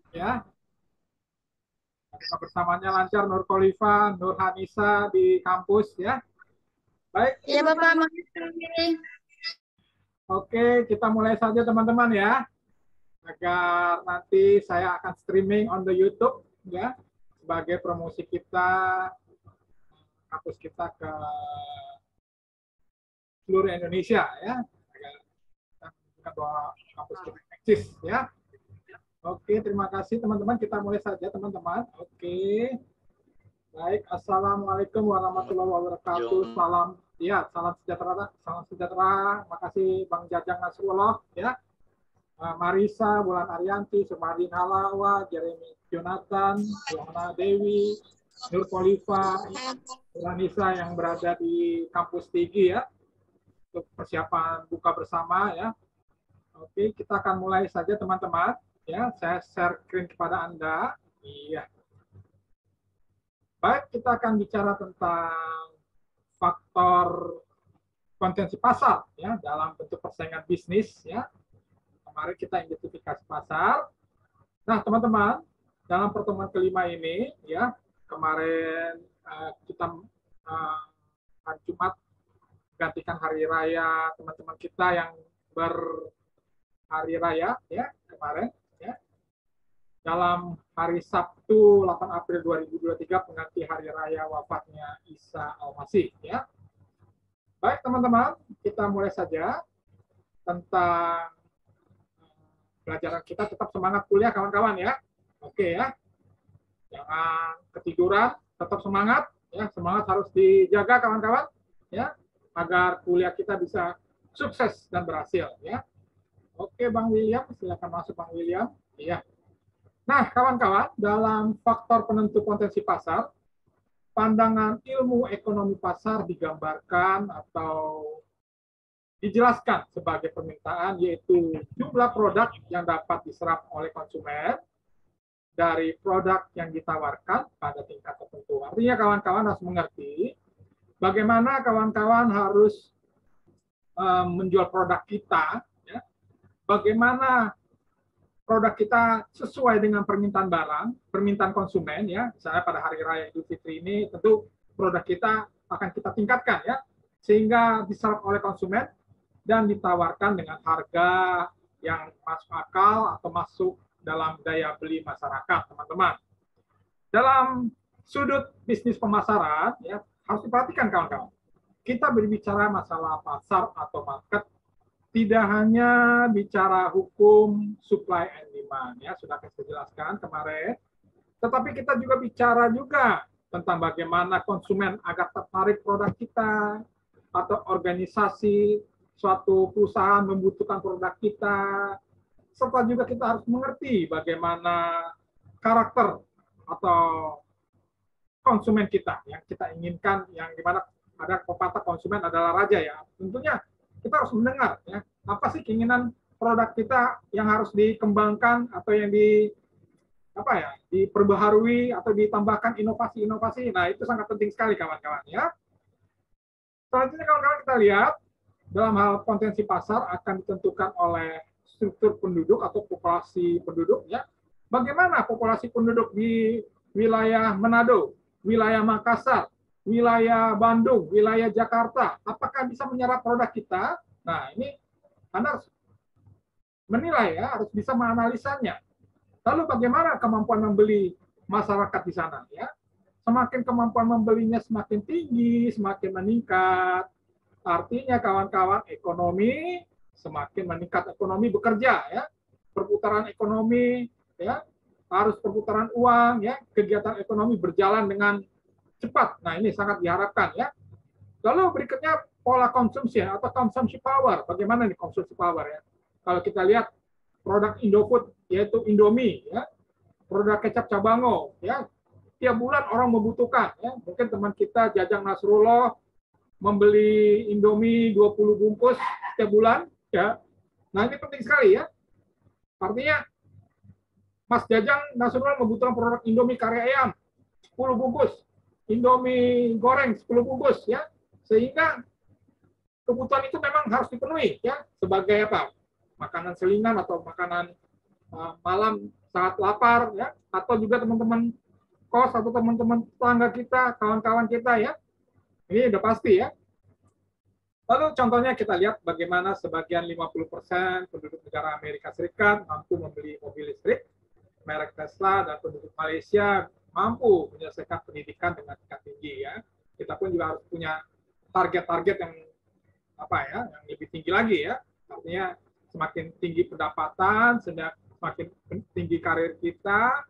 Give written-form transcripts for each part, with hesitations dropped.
Ya, bersamanya lancar Nur Khalifa, Nur Hanisa di kampus ya. Baik, Iya Bapak, makasih. oke kita mulai saja teman-teman ya. Agar nanti saya akan streaming on the YouTube ya sebagai promosi kita kampus kita ke seluruh Indonesia ya. Agar kita menunjukkan bahwa kampus kita eksis ya. Oke, terima kasih teman-teman. Kita mulai saja teman-teman. Oke. Baik, assalamualaikum warahmatullahi wabarakatuh. Salam, ya, salam sejahtera, salam sejahtera. Makasih Bang Jajang Nasrullah, ya, Marisa, Bulan Arianti, Sumardi Halawa, Jeremy Jonathan, Yohana Dewi, Nur Khalifa, Nisa yang berada di kampus Tigi ya, untuk persiapan buka bersama ya. Oke, kita akan mulai saja teman-teman. Ya, saya share screen kepada Anda. Iya. Baik, kita akan bicara tentang faktor potensi pasar ya dalam bentuk persaingan bisnis ya. Kemarin kita identifikasi pasar. Nah, teman-teman, dalam pertemuan kelima ini ya, kemarin kita hari Jumat gantikan hari raya teman-teman kita yang berhari raya ya kemarin ya. Dalam hari Sabtu 8 April 2023 pengganti hari raya wafatnya Isa Al-Masih ya. Baik teman-teman, kita mulai saja tentang pelajaran kita. Tetap semangat kuliah kawan-kawan ya. Oke ya. Jangan ketiduran, tetap semangat ya. Semangat harus dijaga kawan-kawan ya agar kuliah kita bisa sukses dan berhasil ya. Oke Bang William, silakan masuk Bang William. Iya. Nah, kawan-kawan, dalam faktor penentu potensi pasar, pandangan ilmu ekonomi pasar digambarkan atau dijelaskan sebagai permintaan, yaitu jumlah produk yang dapat diserap oleh konsumen dari produk yang ditawarkan pada tingkat tertentu. Artinya kawan-kawan harus mengerti bagaimana kawan-kawan harus menjual produk kita, ya, bagaimana produk kita sesuai dengan permintaan barang, permintaan konsumen, ya. Misalnya pada hari raya Idul Fitri ini, tentu produk kita akan kita tingkatkan, ya, sehingga diserap oleh konsumen dan ditawarkan dengan harga yang masuk akal atau masuk dalam daya beli masyarakat, teman-teman. Dalam sudut bisnis pemasaran, ya, harus diperhatikan kawan-kawan. Kita berbicara masalah pasar atau market, tidak hanya bicara hukum supply and demand, ya, sudah saya jelaskan kemarin, tetapi kita juga bicara juga tentang bagaimana konsumen agar tertarik produk kita, atau organisasi suatu perusahaan membutuhkan produk kita, serta juga kita harus mengerti bagaimana karakter atau konsumen kita yang kita inginkan, yang dimana ada pepatah konsumen adalah raja ya. Tentunya kita harus mendengar ya, apa sih keinginan produk kita yang harus dikembangkan atau yang diperbaharui atau ditambahkan inovasi-inovasi. Nah, itu sangat penting sekali kawan-kawan ya. Selanjutnya kawan-kawan kita lihat dalam hal potensi pasar akan ditentukan oleh struktur penduduk atau populasi penduduk ya. Bagaimana populasi penduduk di wilayah Manado, wilayah Makassar, wilayah Bandung, wilayah Jakarta, apakah bisa menyerap produk kita? Nah, ini Anda harus menilai ya, harus bisa menganalisanya. Lalu bagaimana kemampuan membeli masyarakat di sana ya? Semakin kemampuan membelinya semakin tinggi, semakin meningkat. Artinya kawan-kawan ekonomi semakin meningkat, ekonomi bekerja ya. Perputaran ekonomi ya, harus perputaran uang ya, kegiatan ekonomi berjalan dengan cepat. Nah, ini sangat diharapkan ya. Lalu berikutnya pola konsumsi atau konsumsi power. Bagaimana nih konsumsi power ya? Kalau kita lihat produk Indofood yaitu Indomie ya, produk kecap Cabango ya, tiap bulan orang membutuhkan ya. Mungkin teman kita Jajang Nasrullah membeli Indomie 20 bungkus setiap bulan ya. Nah, ini penting sekali ya. Artinya Mas Jajang Nasrullah membutuhkan produk Indomie kari ayam 10 bungkus, Indomie goreng 10 bungkus ya. Sehingga kebutuhan itu memang harus dipenuhi ya sebagai apa? Makanan selingan atau makanan malam saat lapar, ya, atau juga teman-teman kos atau teman-teman tetangga kita, kawan-kawan kita, ya. Ini udah pasti, ya. Lalu contohnya kita lihat bagaimana sebagian 50% penduduk negara Amerika Serikat mampu membeli mobil listrik merek Tesla, dan penduduk Malaysia mampu menyelesaikan pendidikan dengan tingkat tinggi, ya. Kita pun juga harus punya target-target yang yang lebih tinggi lagi, ya. Artinya semakin tinggi pendapatan, semakin tinggi karir kita,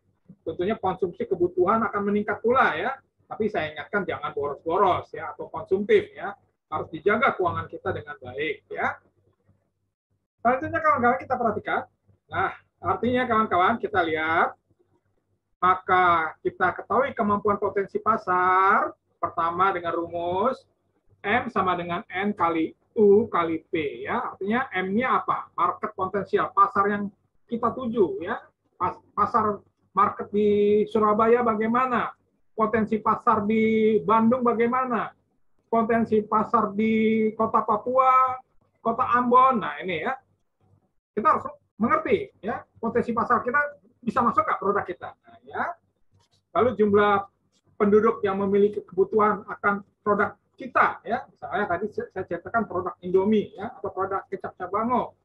tentunya konsumsi kebutuhan akan meningkat pula, ya. Tapi saya ingatkan jangan boros-boros, ya, atau konsumtif, ya. Harus dijaga keuangan kita dengan baik, ya. Selanjutnya kawan-kawan kita perhatikan. Nah, artinya kawan-kawan kita lihat, maka kita ketahui kemampuan potensi pasar, pertama dengan rumus M sama dengan N kali U kali P, ya. Artinya M-nya apa? Market potensial, pasar yang kita tuju, ya. Pasar market di Surabaya bagaimana? Potensi pasar di Bandung bagaimana? Potensi pasar di Kota Papua, Kota Ambon. Nah, ini, ya. Kita harus mengerti, ya, potensi pasar kita bisa masuk ke produk kita. Nah, ya. Lalu jumlah penduduk yang memiliki kebutuhan akan produk kita, ya. Misalnya tadi saya ceritakan produk Indomie, ya, atau produk kecap cabango,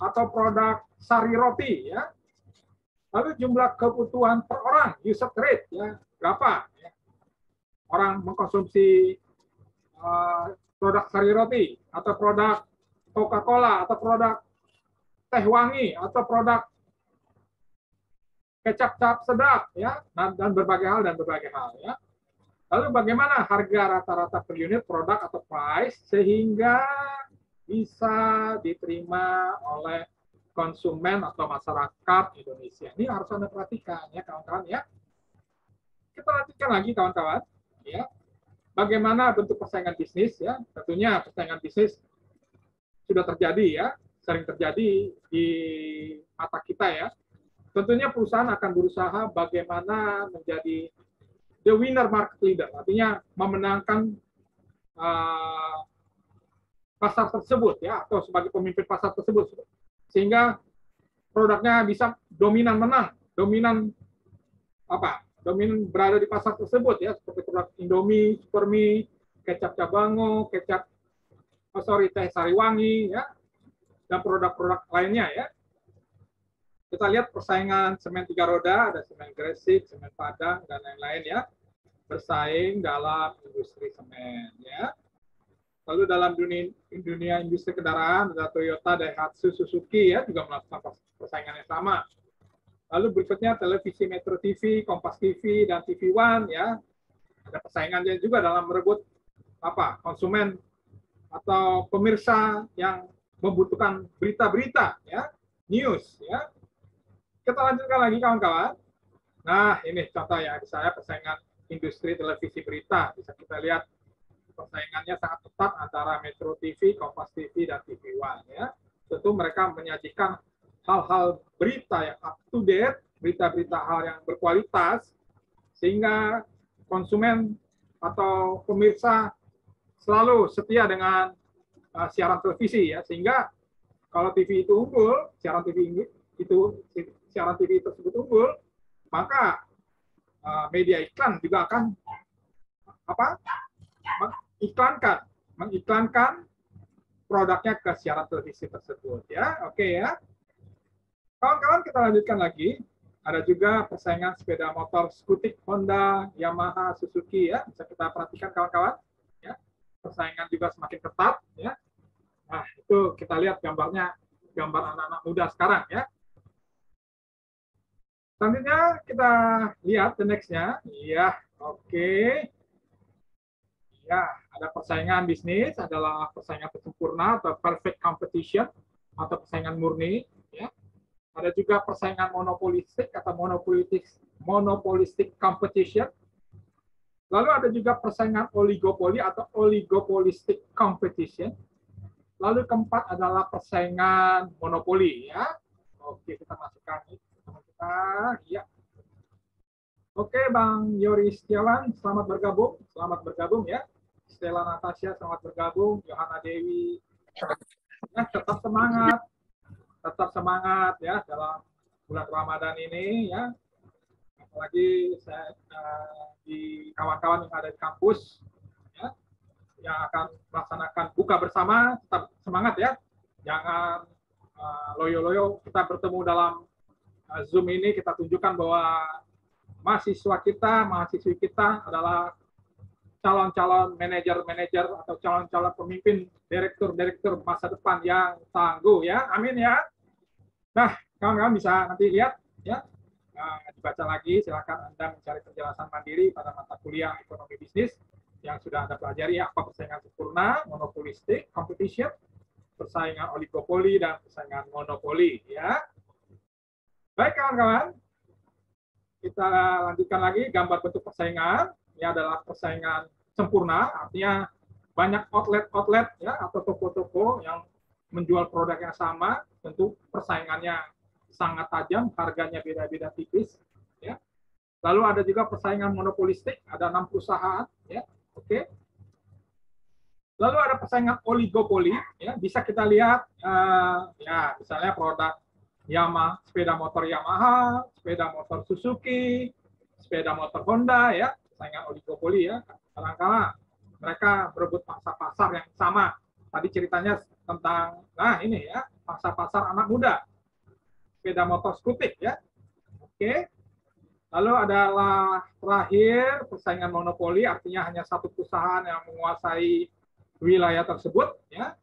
atau produk sari roti, ya. Lalu jumlah kebutuhan per orang, user rate, ya, berapa, ya. Orang mengkonsumsi produk sari roti, atau produk Coca-Cola, atau produk teh wangi, atau produk kecap sedap, ya, dan berbagai hal, ya. Lalu bagaimana harga rata-rata per unit produk atau price sehingga bisa diterima oleh konsumen atau masyarakat Indonesia. Ini harus Anda perhatikan, ya, kawan-kawan, ya. Kita lanjutkan lagi, kawan-kawan, ya. Bagaimana bentuk persaingan bisnis, ya. Tentunya persaingan bisnis sudah terjadi, ya, sering terjadi di mata kita, ya. Tentunya perusahaan akan berusaha bagaimana menjadi the winner market leader, artinya memenangkan pasar tersebut, ya, atau sebagai pemimpin pasar tersebut, sehingga produknya bisa dominan menang, dominan berada di pasar tersebut, ya, seperti produk Indomie, Supermie, kecap cabango, teh sariwangi, ya, dan produk-produk lainnya, ya. Kita lihat persaingan semen 3 roda, ada semen Gresik, semen Padang, dan lain-lain, ya, bersaing dalam industri semen, ya. Lalu dalam dunia industri kendaraan, ada Toyota, Daihatsu, Suzuki, ya, juga melakukan persaingan yang sama. Lalu berikutnya televisi Metro TV, Kompas TV, dan TV One, ya, ada persaingannya juga dalam merebut konsumen atau pemirsa yang membutuhkan berita-berita, ya, news, ya. Kita lanjutkan lagi, kawan-kawan. Nah, ini contoh, ya, saya persaingan industri televisi berita. Bisa kita lihat persaingannya sangat ketat antara Metro TV, Kompas TV, dan TV One, ya. Tentu mereka menyajikan hal-hal berita yang up to date, berita-berita hal yang berkualitas, sehingga konsumen atau pemirsa selalu setia dengan siaran televisi, ya. Sehingga kalau TV itu unggul, siaran TV tersebut unggul, maka media iklan juga akan mengiklankan produknya ke siaran televisi tersebut, ya. Oke, ya. Kawan-kawan, kita lanjutkan lagi. Ada juga persaingan sepeda motor skutik Honda, Yamaha, Suzuki, ya. Bisa kita perhatikan, kawan-kawan, ya. Persaingan juga semakin ketat, ya. Nah, itu kita lihat gambarnya, gambar anak-anak muda sekarang, ya. Selanjutnya kita lihat the next-nya. Iya, oke. Ya, ada persaingan bisnis, adalah persaingan sempurna atau perfect competition atau persaingan murni, ya. Ada juga persaingan monopolistik atau monopolistic competition. Lalu ada juga persaingan oligopoli atau oligopolistic competition. Lalu keempat adalah persaingan monopoli, ya. Oke, kita masukkan teman kita, ya. Oke, Bang Yori Setiawan, selamat bergabung, ya. Stella Natasha, selamat bergabung. Yohana Dewi, ya, tetap semangat, ya, dalam bulan Ramadan ini ya, apalagi saya di kawan-kawan yang ada di kampus ya, yang akan melaksanakan buka bersama, tetap semangat ya, jangan loyo-loyo. Kita bertemu dalam Zoom ini, kita tunjukkan bahwa mahasiswa kita, mahasiswi kita adalah calon-calon manajer-manajer atau calon-calon pemimpin, direktur-direktur masa depan yang tangguh ya, amin ya. Nah, kawan-kawan bisa nanti lihat ya, dibaca lagi, silakan Anda mencari penjelasan mandiri pada mata kuliah ekonomi bisnis yang sudah Anda pelajari, apa persaingan sempurna, monopolistik, competition, persaingan oligopoli, dan persaingan monopoli ya. Baik kawan-kawan, kita lanjutkan lagi gambar bentuk persaingan. Ini adalah persaingan sempurna, artinya banyak outlet-outlet ya, atau toko-toko yang menjual produk yang sama, tentu persaingannya sangat tajam, harganya beda-beda tipis ya. Lalu ada juga persaingan monopolistik, ada 6 perusahaan ya. Oke. Lalu ada persaingan oligopoli ya, bisa kita lihat ya, misalnya produk sepeda motor Yamaha, sepeda motor Suzuki, sepeda motor Honda ya, persaingan oligopoli ya. Kadang-kala mereka berebut pangsa pasar yang sama. Tadi ceritanya tentang, nah ini ya, pangsa pasar anak muda, sepeda motor skutik ya. Oke. Lalu adalah terakhir persaingan monopoli, artinya hanya satu perusahaan yang menguasai wilayah tersebut ya.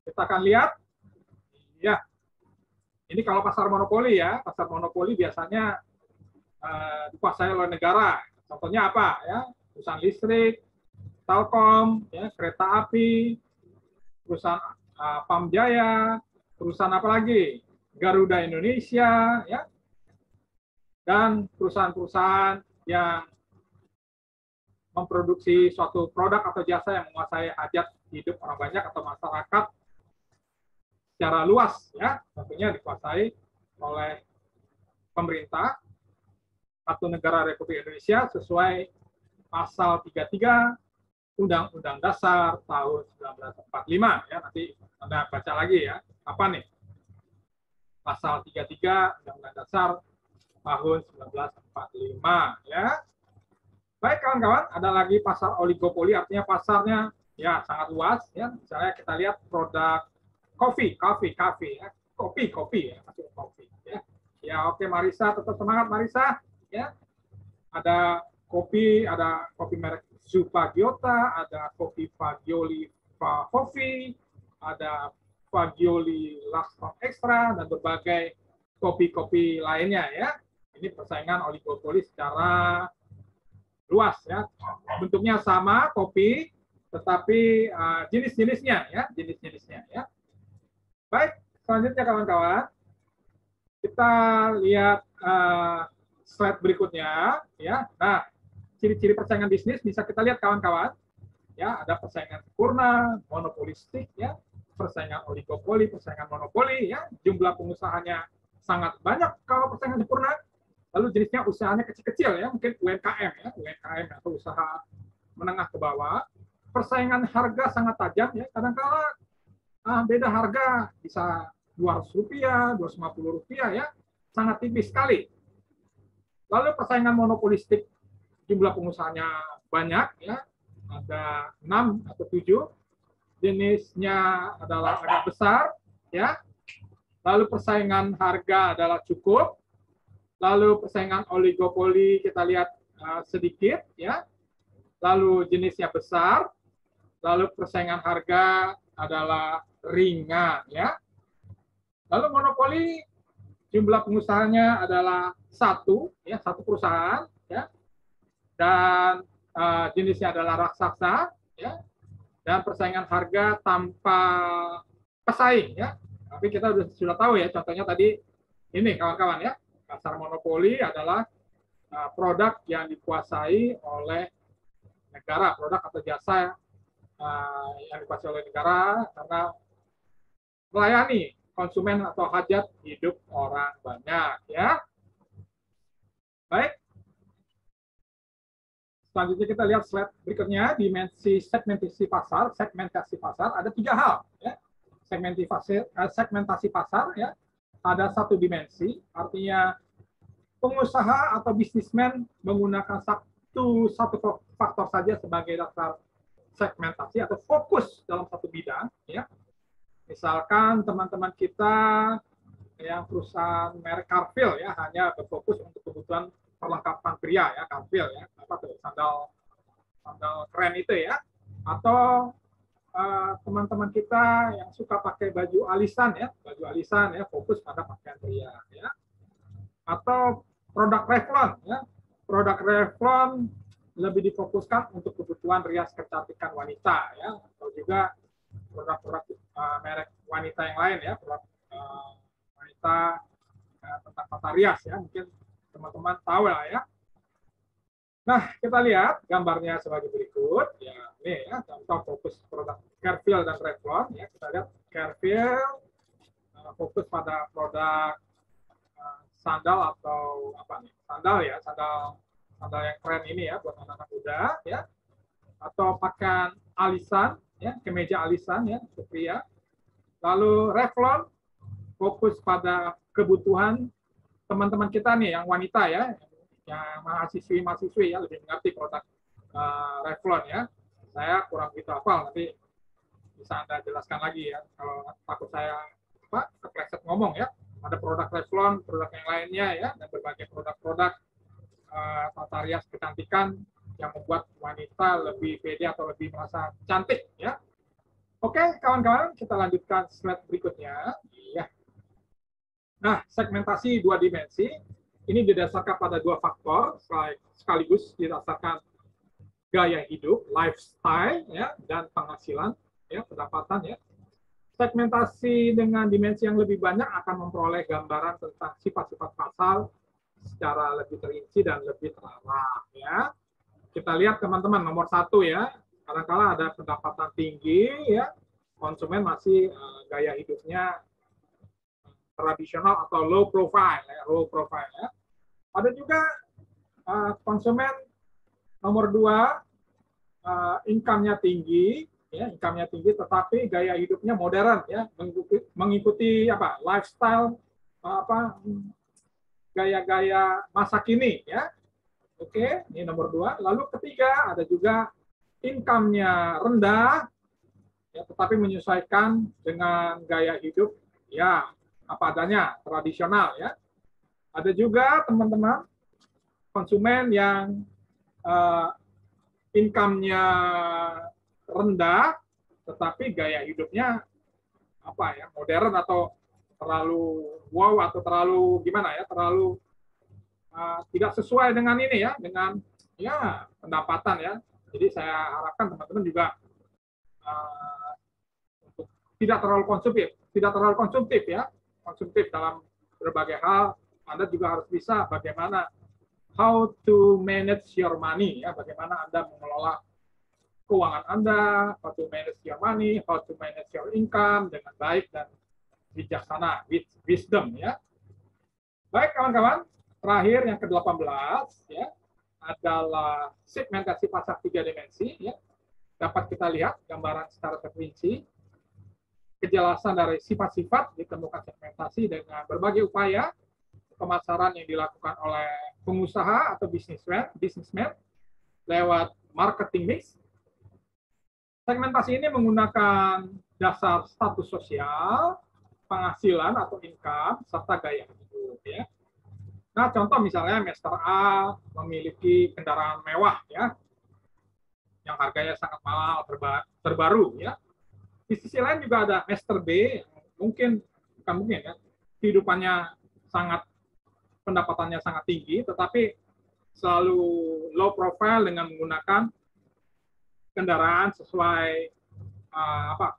Kita akan lihat ya. Ini kalau pasar monopoli ya, pasar monopoli biasanya dikuasai oleh negara. Contohnya apa ya? Perusahaan listrik, Telkom, ya, kereta api, perusahaan Pamjaya, perusahaan apa lagi? Garuda Indonesia, ya, dan perusahaan-perusahaan yang memproduksi suatu produk atau jasa yang menguasai hajat hidup orang banyak atau masyarakat secara luas ya, tentunya dikuasai oleh pemerintah atau negara Republik Indonesia sesuai pasal 33 Undang-Undang Dasar tahun 1945 ya. Nanti Anda baca lagi ya. Apa nih? Pasal 33 Undang-Undang Dasar tahun 1945 ya. Baik kawan-kawan, ada lagi pasar oligopoli, artinya pasarnya ya sangat luas ya. Misalnya kita lihat produk kopi ya, kopi ya, masuk kopi ya. Ya oke Marisa, tetap semangat Marisa ya. Ada kopi merek Zupagiota, ada kopi Fagioli Coffee, ada Fagioli Lux Extra dan berbagai kopi-kopi lainnya ya. Ini persaingan oligopoli secara luas ya. Bentuknya sama kopi, tetapi jenis-jenisnya ya. Baik, selanjutnya kawan-kawan, kita lihat slide berikutnya ya. Nah, ciri-ciri persaingan bisnis bisa kita lihat kawan-kawan. Ya, ada persaingan sempurna, monopolistik ya, persaingan oligopoli, persaingan monopoli ya. Jumlah pengusahanya sangat banyak kalau persaingan sempurna. Lalu jenisnya usahanya kecil-kecil ya, mungkin UMKM ya, UMKM atau usaha menengah ke bawah. Persaingan harga sangat tajam ya, kadang-kala beda harga bisa Rp200, Rp250 ya, sangat tipis sekali. Lalu persaingan monopolistik, jumlah pengusahanya banyak ya, ada 6 atau 7, jenisnya adalah agak besar ya. Lalu persaingan harga adalah cukup. Lalu persaingan oligopoli kita lihat sedikit ya. Lalu jenisnya besar. Lalu persaingan harga adalah ringan ya. Lalu monopoli jumlah pengusahanya adalah satu perusahaan ya. Dan jenisnya adalah raksasa ya. Dan persaingan harga tanpa pesaing ya. Tapi kita sudah tahu ya, contohnya tadi ini kawan-kawan ya. Pasar monopoli adalah produk yang dikuasai oleh negara, produk atau jasa yang dikuasai oleh negara karena melayani konsumen atau hajat hidup orang banyak ya. Baik. Selanjutnya kita lihat slide berikutnya, dimensi segmentasi pasar. Segmentasi pasar ada 3 hal ya. Segmentasi pasar ya. ada satu dimensi, artinya pengusaha atau bisnismen menggunakan satu faktor saja sebagai dasar segmentasi atau fokus dalam satu bidang, ya. Misalkan teman-teman kita yang perusahaan merek Carvel ya hanya berfokus untuk kebutuhan perlengkapan pria ya, Carvel ya, apa tuh sandal keren itu ya, atau teman-teman kita yang suka pakai baju alisan ya, fokus pada pakaian pria ya, atau produk Revlon ya, produk Revlon lebih difokuskan untuk kebutuhan rias kecantikan wanita ya, atau juga produk-produk merek wanita yang lain ya, produk wanita tentang tata rias ya, mungkin teman-teman tahu lah ya. Nah, kita lihat gambarnya sebagai berikut ya. Ini ya, contoh fokus produk Carvel dan Revlon ya. Kita lihat Carvel fokus pada produk sandal atau apa nih? Sandal ya, sandal yang keren ini ya buat anak-anak muda ya. Atau pakaian alisan ya, kemeja alisan ya untuk pria. Lalu Revlon fokus pada kebutuhan teman-teman kita nih yang wanita ya, yang mahasiswi ya lebih mengerti produk Revlon ya. Saya kurang begitu hafal, nanti bisa Anda jelaskan lagi ya kalau takut saya kepleset ngomong ya. Ada produk Revlon, produk yang lainnya ya, dan berbagai produk-produk tata rias kecantikan yang membuat wanita lebih pede atau lebih merasa cantik ya. Oke, kawan-kawan, kita lanjutkan slide berikutnya. Ya. Nah, segmentasi dua dimensi ini didasarkan pada dua faktor sekaligus didasarkan gaya hidup, lifestyle ya, dan penghasilan ya, pendapatan ya. Segmentasi dengan dimensi yang lebih banyak akan memperoleh gambaran tentang sifat-sifat pasar secara lebih terinci dan lebih terarah ya. Kita lihat teman-teman nomor 1 ya, kadang-kala ada pendapatan tinggi ya, konsumen masih gaya hidupnya tradisional atau low profile ya. Ada juga konsumen nomor 2 income-nya tinggi ya, tetapi gaya hidupnya modern ya, mengikuti apa? Lifestyle gaya-gaya masa kini ya. Oke, ini nomor 2. Lalu ketiga ada juga income-nya rendah ya, tetapi menyesuaikan dengan gaya hidup ya apa adanya, tradisional ya. Ada juga teman-teman konsumen yang income-nya rendah tetapi gaya hidupnya apa ya, modern atau terlalu wow atau terlalu gimana ya, terlalu tidak sesuai dengan ini ya, dengan ya pendapatan ya. Jadi saya harapkan teman-teman juga untuk tidak terlalu konsumtif ya, konsumtif dalam berbagai hal. Anda juga harus bisa bagaimana how to manage your money ya, bagaimana Anda mengelola keuangan Anda, how to manage your money, how to manage your income dengan baik dan bijaksana, with wisdom ya. Baik kawan-kawan, terakhir yang ke-18 ya adalah segmentasi pasar 3 dimensi ya. Dapat kita lihat gambaran secara terperinci. Kejelasan dari sifat-sifat ditemukan segmentasi dengan berbagai upaya pemasaran yang dilakukan oleh pengusaha atau bisnismen lewat marketing mix. Segmentasi ini menggunakan dasar status sosial, penghasilan atau income, serta gaya hidup ya. Nah, contoh misalnya Mr. A memiliki kendaraan mewah ya, yang harganya sangat mahal, terbaru ya. Di sisi lain juga ada Mr. B, bukan mungkin ya, kehidupannya pendapatannya sangat tinggi, tetapi selalu low profile dengan menggunakan kendaraan sesuai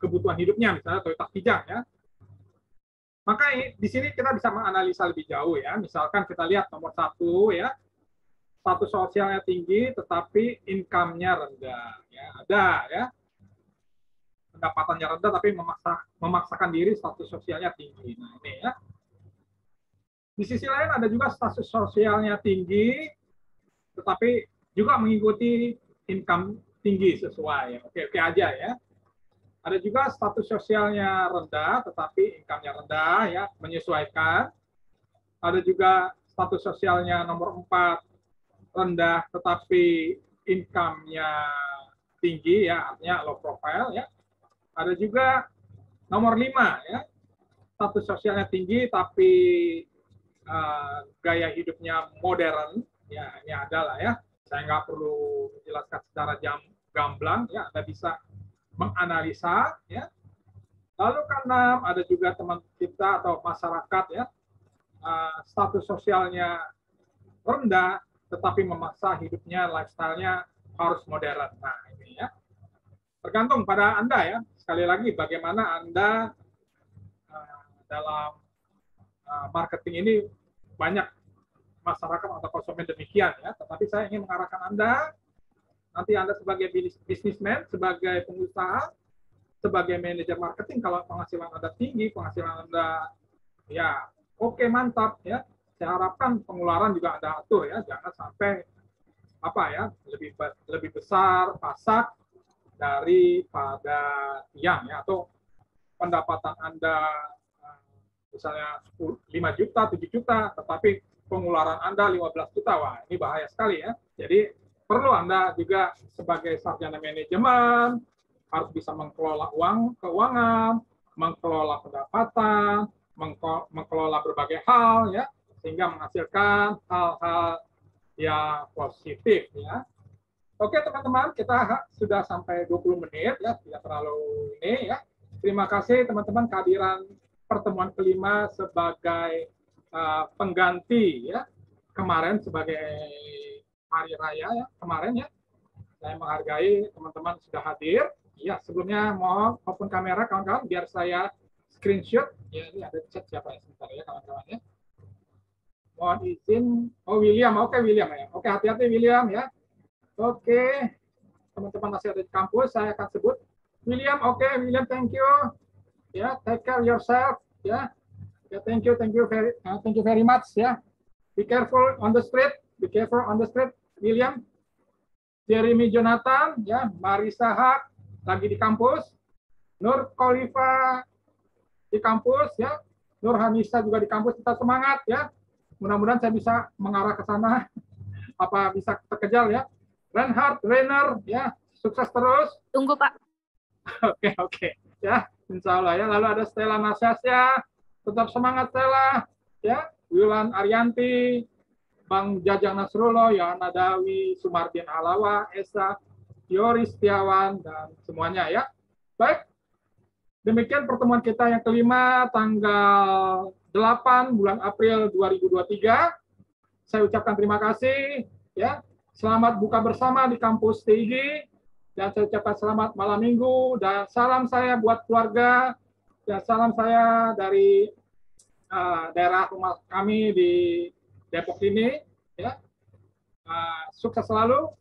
kebutuhan hidupnya, misalnya Toyota Kijang ya. Maka di sini kita bisa menganalisa lebih jauh ya. Misalkan kita lihat nomor 1 ya, status sosialnya tinggi tetapi income-nya rendah. Ya, ada ya. Pendapatannya rendah tapi memaksakan diri status sosialnya tinggi. Nah, ini ya. Di sisi lain ada juga status sosialnya tinggi tetapi juga mengikuti income tinggi sesuai. Oke aja ya. Ada juga status sosialnya rendah, tetapi income-nya rendah, ya, menyesuaikan. Ada juga status sosialnya nomor 4, rendah, tetapi income-nya tinggi, ya, artinya low profile, ya. Ada juga nomor 5, ya, status sosialnya tinggi, tapi gaya hidupnya modern, ya, ini adalah, ya. Saya nggak perlu menjelaskan secara gamblang, ya, Anda bisa menganalisa, ya. Lalu keenam, ada juga teman kita atau masyarakat, ya, status sosialnya rendah, tetapi memaksa hidupnya, lifestyle-nya harus modern. Nah, ini, ya. Tergantung pada Anda, ya. Sekali lagi, bagaimana Anda dalam marketing ini banyak masyarakat atau konsumen demikian, ya. Tetapi saya ingin mengarahkan Anda, nanti Anda sebagai bisnismen, sebagai pengusaha, sebagai manajer marketing, kalau penghasilan Anda tinggi, penghasilan Anda ya oke, mantap, ya. Saya harapkan pengeluaran juga Anda atur, ya, jangan sampai apa, ya, lebih besar pasak daripada tiang, ya, atau pendapatan Anda misalnya 5 juta, 7 juta, tetapi pengeluaran Anda 15 juta, wah, ini bahaya sekali, ya. Jadi perlu Anda juga sebagai sarjana manajemen harus bisa mengelola keuangan, mengelola pendapatan, mengelola berbagai hal, ya, sehingga menghasilkan hal-hal yang positif, ya. Oke, teman-teman, kita sudah sampai 20 menit, ya, tidak terlalu ini, ya. Terima kasih teman-teman kehadiran pertemuan kelima sebagai pengganti, ya, kemarin sebagai hari raya, ya, kemarin, ya. Saya menghargai teman-teman sudah hadir. Ya, sebelumnya mohon open kamera kawan-kawan biar saya screenshot. Ya, ini ada chat siapa ya sebentar, ya, kawan-kawan, ya. Mohon izin. Oh, William. Oke, William, ya. Oke, hati-hati William, ya. Oke. Teman-teman masih ada di kampus, saya akan sebut. William, oke, William, thank you. Ya, take care yourself, ya. Ya, thank you very much, ya. Be careful on the street, William. Jeremy Jonathan, ya, Marisa Hak lagi di kampus, Nur Khalifa di kampus, ya, Nur Hanisa juga di kampus. Kita semangat, ya. Mudah-mudahan saya bisa mengarah ke sana, apa bisa terkejar, ya. Reinhard, Rainer, ya, sukses terus. Tunggu, Pak. Oke, ya, insya Allah, ya. Lalu ada Stella Nasyasya, tetap semangat Stella, ya. Wilan Arianti, Bang Jajang Nasrullah, Yohana Dawi, Sumardin Alawa, Esa, Yoris Setiawan, dan semuanya, ya. Baik, demikian pertemuan kita yang kelima, tanggal 8 bulan April 2023. Saya ucapkan terima kasih, ya. Selamat buka bersama di kampus TIG, dan saya ucapkan selamat malam minggu, dan salam saya buat keluarga, dan salam saya dari daerah rumah kami di Depok ini, ya. Sukses selalu.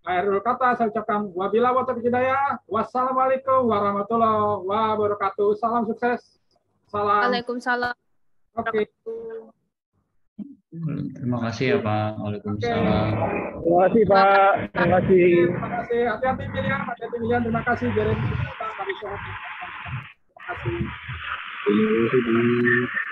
Akhirul kata saya ucapkan wabillahi wa taufiq hidayah. Wassalamualaikum warahmatullahi wabarakatuh. Salam sukses. Salam. Waalaikumsalam. Oke. Terima kasih ya Pak. Waalaikumsalam. Terima kasih Pak. Terima kasih. Terima kasih. Hati-hati William. Hati-hati William. Terima kasih Jeremy. Terima kasih. Terima kasih.